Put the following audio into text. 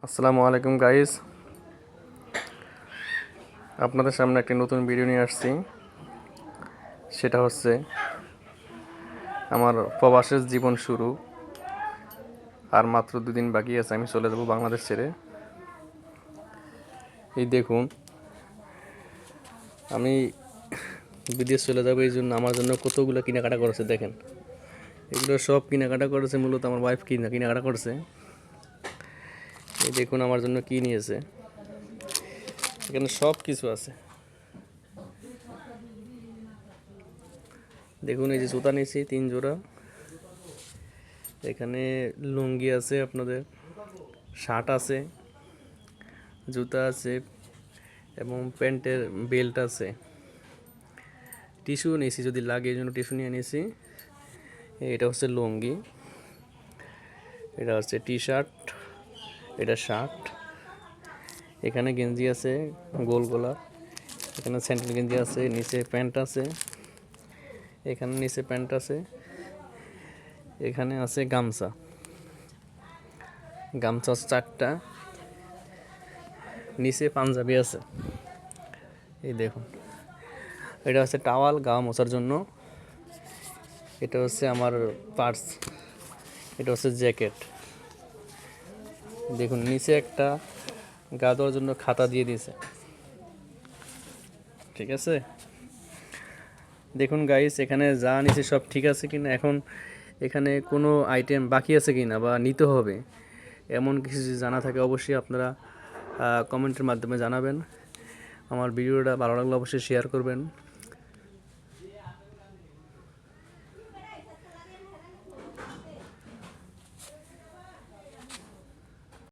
আসসালামু আলাইকুম গাইস, আপনাদের সামনে একটি নতুন ভিডিও নিয়ে আসছি। সেটা হচ্ছে আমার প্রবাসের জীবন শুরু। আর মাত্র 2 দিন বাকি আছে, আমি চলে যাব বাংলাদেশ ছেড়ে। এই দেখুন, আমি বিদেশ চলে যাবো, এই জন্য আমার জন্য কতগুলো কেনাকাটা করেছে দেখেন। এগুলো সব কেনাকাটা করেছে মূলত আমার ওয়াইফ কেনাকাটা করেছে। এই দেখুন আমার জন্য কি নিয়েছে, এখানে সব কিছু আছে। দেখুন এই যে জুতা নিয়েছি 3 জোড়া, এখানে লুঙ্গি আছে, আপনাদের শার্ট আছে, জুতা আছে এবং প্যান্টের বেল্ট আছে। টিস্যু নিয়েছি যদি লাগে, এই জন্য টিস্যু নিয়ে নিয়েছি। এটা হচ্ছে লুঙ্গি, এটা হচ্ছে টি শার্ট, এটা শার্ট। এখানে গেঞ্জি আছে গোল গলা, এখানে স্যান্ডেল গেঞ্জি আছে, নিচে প্যান্ট আছে, এখানে নিচে প্যান্ট আছে, এখানে আছে গামছা। গামছা আছে 4টা, নিচে পাঞ্জাবি আছে। এই দেখুন, এটা হচ্ছে টাওয়াল গা মোছার জন্য, এটা হচ্ছে আমার পার্স, এটা হচ্ছে জ্যাকেট। দেখুন নিচে একটা গা ধোয়ার জন্য খাতা দিয়ে দিয়েছে। ঠিক আছে, দেখুন গাইস, এখানে যা নিচে সব ঠিক আছে কিনা, এখন এখানে কোনো আইটেম বাকি আছে কিনা বা নিতে হবে এমন কিছু যদি জানা থাকে অবশ্যই আপনারা কমেন্টের মাধ্যমে জানাবেন। আমার ভিডিওটা ভালো লাগলে অবশ্যই শেয়ার করবেন।